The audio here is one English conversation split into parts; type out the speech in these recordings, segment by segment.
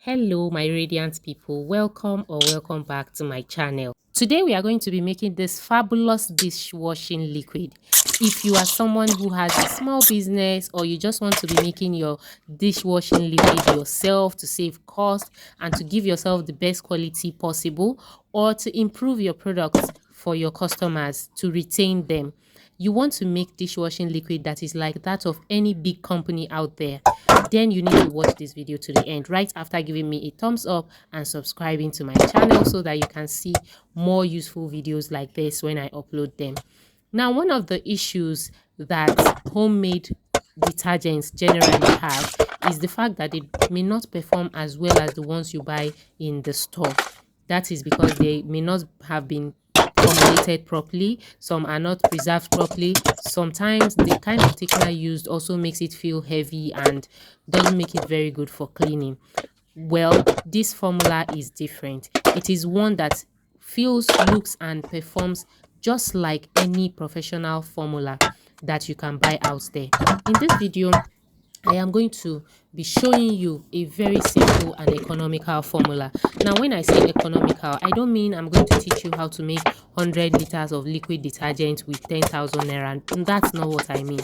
Hello my radiant people, welcome back to my channel. Today we are going to be making this fabulous dishwashing liquid. If you are someone who has a small business or you just want to be making your dishwashing liquid yourself to save cost and to give yourself the best quality possible, or to improve your products for your customers to retain them, you want to make dishwashing liquid that is like that of any big company out there, then you need to watch this video to the end right after giving me a thumbs up and subscribing to my channel so that you can see more useful videos like this when I upload them. Now, one of the issues that homemade detergents generally have is the fact that they may not perform as well as the ones you buy in the store. That is because they may not have been formulated properly, some are not preserved properly. Sometimes the kind of thickener used also makes it feel heavy and doesn't make it very good for cleaning. Well, this formula is different. It is one that feels, looks and performs just like any professional formula that you can buy out there. In this video, I am going to be showing you a very simple and economical formula. Now, when I say economical, I don't mean I'm going to teach you how to make 100 liters of liquid detergent with 10,000 naira. That's not what I mean.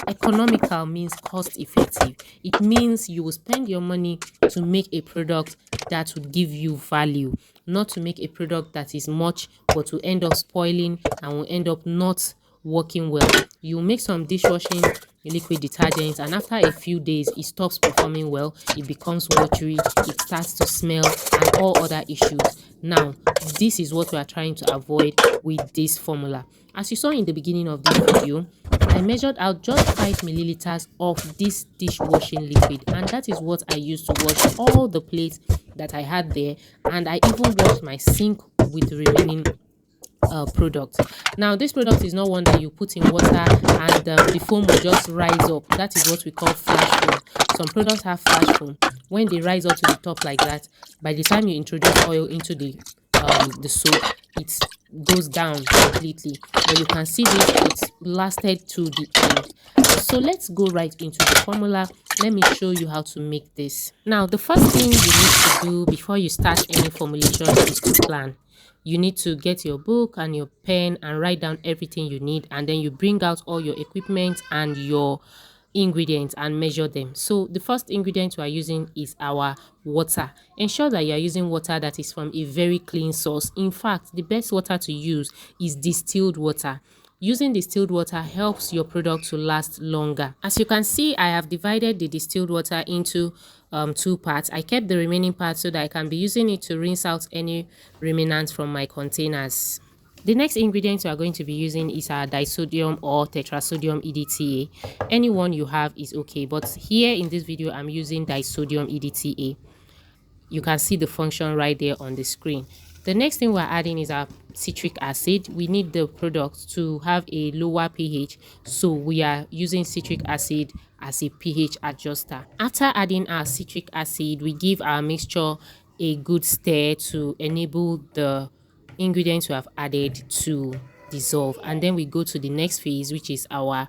Economical means cost effective. It means you will spend your money to make a product that would give you value, not to make a product that is much but will end up spoiling and will end up not working well. You make some dishwashing liquid detergents and after a few days it stops performing well, it becomes watery, it starts to smell and all other issues. Now, this is what we are trying to avoid with this formula. As you saw in the beginning of this video, I measured out just 5 milliliters of this dishwashing liquid, and that is what I used to wash all the plates that I had there, and I even washed my sink with the remaining product. Now, this product is not one that you put in water and the foam will just rise up. That is what we call flash foam. Some products have flash foam. When they rise up to the top like that, by the time you introduce oil into the soap, it goes down completely. But you can see this, it's lasted to the end. So let's go right into the formula. Let me show you how to make this. Now, the first thing you need to do before you start any formulation is to plan. You need to get your book and your pen and write down everything you need, and then you bring out all your equipment and your ingredients and measure them. So the first ingredient we are using is our water. Ensure that you are using water that is from a very clean source. In fact, the best water to use is distilled water. Using distilled water helps your product to last longer. As you can see, I have divided the distilled water into two parts. I kept the remaining part so that I can be using it to rinse out any remnants from my containers. The next ingredient we are going to be using is our disodium or Tetrasodium EDTA. Any one you have is okay, but here in this video I'm using disodium EDTA. You can see the function right there on the screen. The next thing we're adding is our citric acid. We need the product to have a lower pH, so we are using citric acid as a pH adjuster. After adding our citric acid, we give our mixture a good stir to enable the ingredients we have added to dissolve, and then we go to the next phase, which is our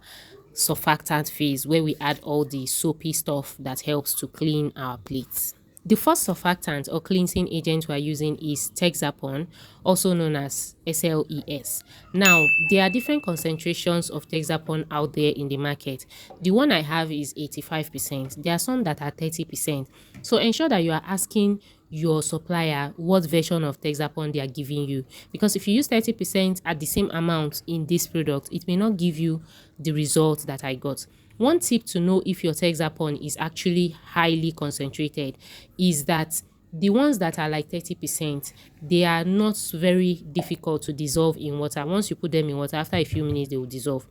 surfactant phase, where we add all the soapy stuff that helps to clean our plates. The first surfactant or cleansing agent we are using is texapon, also known as SLES. Now, there are different concentrations of texapon out there in the market. The one I have is 85%. There are some that are 30%. So ensure that you are asking your supplier what version of texapon they are giving you, because if you use 30% at the same amount in this product, it may not give you the result that I got. One tip to know if your texapon is actually highly concentrated is that the ones that are like 30%, they are not very difficult to dissolve in water. Once you put them in water, after a few minutes, they will dissolve.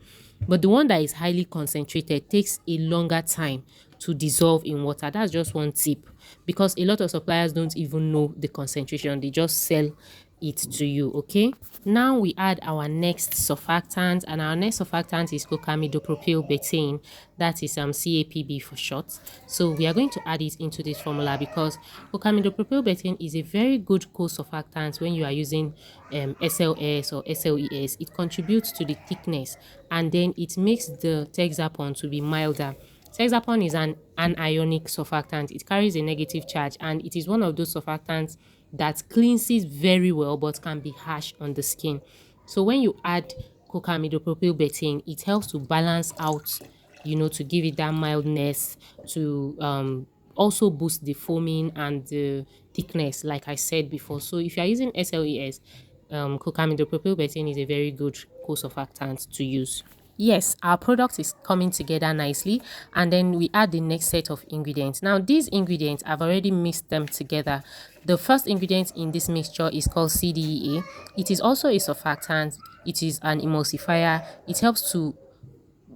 But the one that is highly concentrated takes a longer time to dissolve in water. That's just one tip, because a lot of suppliers don't even know the concentration. They just sell it to you. Okay, now we add our next surfactant, and our next surfactant is Cocamidopropyl betaine. That is capb for short. So we are going to add it into this formula because Cocamidopropyl betaine is a very good co-surfactant when you are using SLS or SLES. It contributes to the thickness, and then it makes the texapon to be milder. Texapon is an anionic surfactant. It carries a negative charge, and it is one of those surfactants that cleanses very well but can be harsh on the skin. So when you add Cocamidopropyl betaine, it helps to balance out, to give it that mildness, to also boost the foaming and the thickness, like I said before. So if you are using SLES, Cocamidopropyl betaine is a very good co-surfactant to use. Yes, our product is coming together nicely, and then we add the next set of ingredients. Now these ingredients, I've already mixed them together. The first ingredient in this mixture is called cdea. It is also a surfactant. It is an emulsifier. It helps to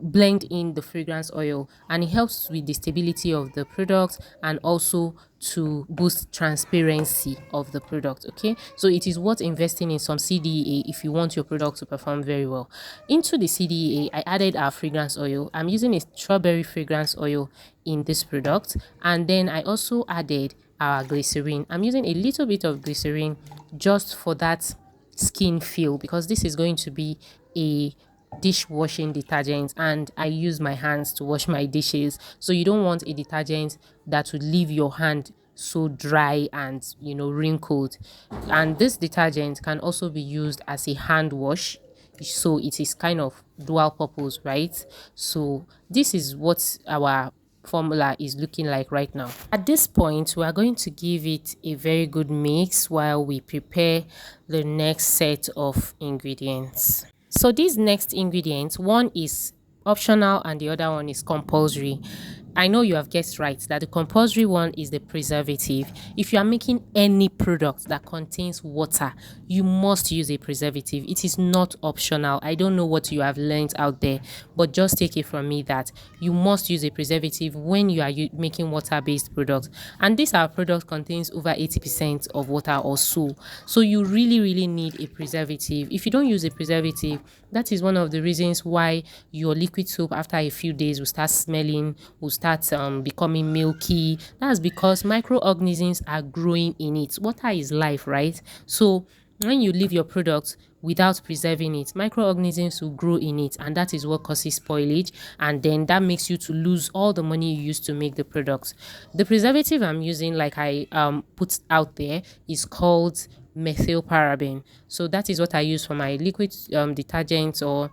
blend in the fragrance oil, and it helps with the stability of the product and also to boost transparency of the product. Okay, so it is worth investing in some cdea if you want your product to perform very well. Into the cdea, I added our fragrance oil. I'm using a strawberry fragrance oil in this product, and then I also added our glycerin. I'm using a little bit of glycerin just for that skin feel, because this is going to be a dishwashing detergent, and I use my hands to wash my dishes, so you don't want a detergent that would leave your hand so dry and wrinkled. And this detergent can also be used as a hand wash, so it is kind of dual purpose, right? So this is what our formula is looking like right now. At this point, we are going to give it a very good mix while we prepare the next set of ingredients. So these next ingredients, one is optional and the other one is compulsory. I know you have guessed right that the compulsory one is the preservative. If you are making any product that contains water, you must use a preservative. It is not optional. I don't know what you have learned out there, but just take it from me that you must use a preservative when you are making water-based products. And this our product contains over 80% of water or so. So you really need a preservative. If you don't use a preservative, that is one of the reasons why your liquid soap after a few days will start smelling, will start becoming milky. That's because microorganisms are growing in it. Water is life, right? So when you leave your product without preserving it, microorganisms will grow in it, and that is what causes spoilage, and then that makes you to lose all the money you used to make the product. The preservative I'm using, like I put out there, is called Methylparaben. So that is what I use for my liquid detergents or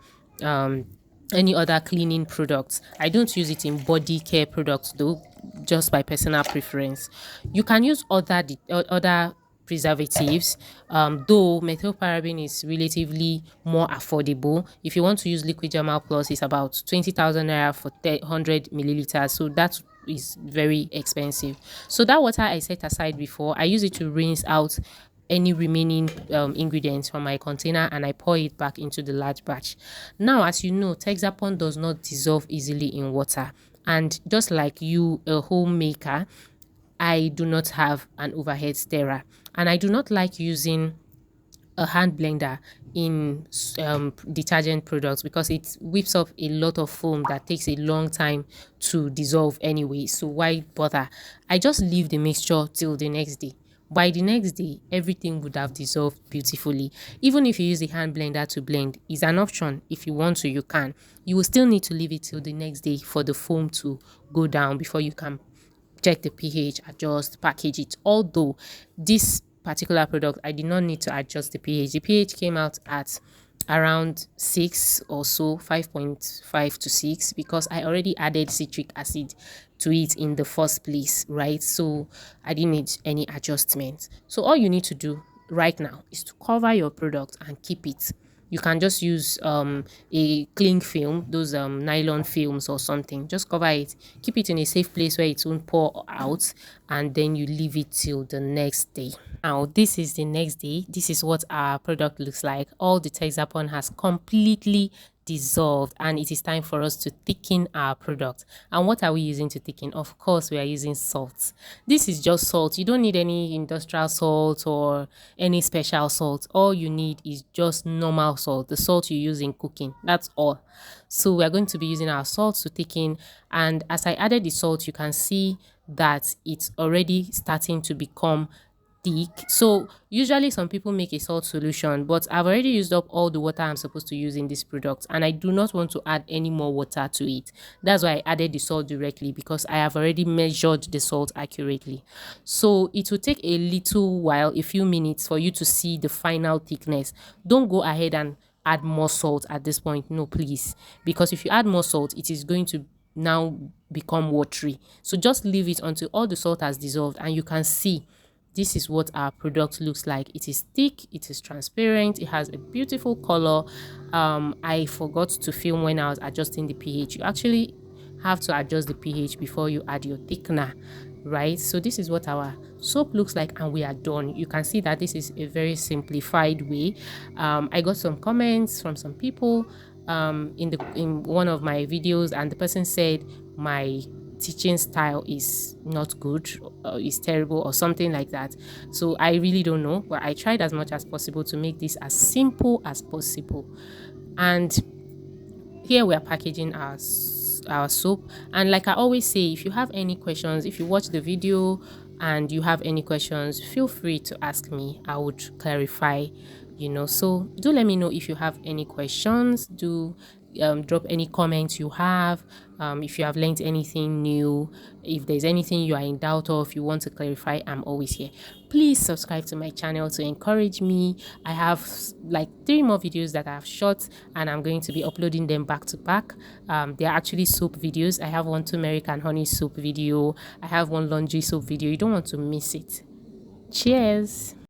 any other cleaning products. I don't use it in body care products though, just by personal preference. You can use other preservatives, though methylparaben is relatively more affordable. If you want to use liquid Jamal Plus, it's about 20,000 naira for 100 milliliters, so that is very expensive. So that water I set aside before, I use it to rinse out any remaining ingredients from my container, and I pour it back into the large batch. Now, as you know, texapon does not dissolve easily in water, and just like you, a homemaker, I do not have an overhead stirrer, and I do not like using a hand blender in detergent products because it whips up a lot of foam that takes a long time to dissolve anyway. So why bother? I just leave the mixture till the next day. By the next day, everything would have dissolved beautifully. Even if you use the hand blender to blend, is an option. If you want to, you can. You will still need to leave it till the next day for the foam to go down before you can check the pH, adjust, package it. Although this particular product, I did not need to adjust the pH. The pH came out at around 6 or so, 5.5 to 6, because I already added citric acid to it in the first place, right? So I didn't need any adjustment. So all you need to do right now is to cover your product and keep it. You can just use a cling film, those nylon films or something. Just cover it, keep it in a safe place where it won't pour out, and then you leave it till the next day. Now, this is the next day. This is what our product looks like. All the texapon has completely dissolved, and it is time for us to thicken our product. And what are we using to thicken? Of course, we are using salt. This is just salt. You don't need any industrial salt or any special salt. All you need is just normal salt, the salt you use in cooking. That's all. So we are going to be using our salt to thicken, and as I added the salt, you can see that it's already starting to become thick. So usually some people make a salt solution, but I've already used up all the water I'm supposed to use in this product, and I do not want to add any more water to it. That's why I added the salt directly, because I have already measured the salt accurately. So it will take a little while, a few minutes, for you to see the final thickness. Don't go ahead and add more salt at this point. No, please, because if you add more salt, it is going to now become watery. So just leave it until all the salt has dissolved, and you can see this is what our product looks like. It is thick, it is transparent, it has a beautiful color. I forgot to film when I was adjusting the pH. You actually have to adjust the pH before you add your thickener, right? So this is what our soap looks like, and we are done. You can see that this is a very simplified way. I got some comments from some people in one of my videos, and the person said my teaching style is not good, is terrible, or something like that. So I really don't know, but I tried as much as possible to make this as simple as possible. And here we are packaging our soap. And like I always say, if you have any questions, if you watch the video and you have any questions, feel free to ask me. I would clarify, so do let me know if you have any questions. Do drop any comments you have. If you have learned anything new, if there's anything you are in doubt of, you want to clarify, I'm always here. Please subscribe to my channel to encourage me. I have like 3 more videos that I've shot, and I'm going to be uploading them back to back. They are actually soap videos. I have one turmeric and honey soap video. I have one laundry soap video. You don't want to miss it. Cheers.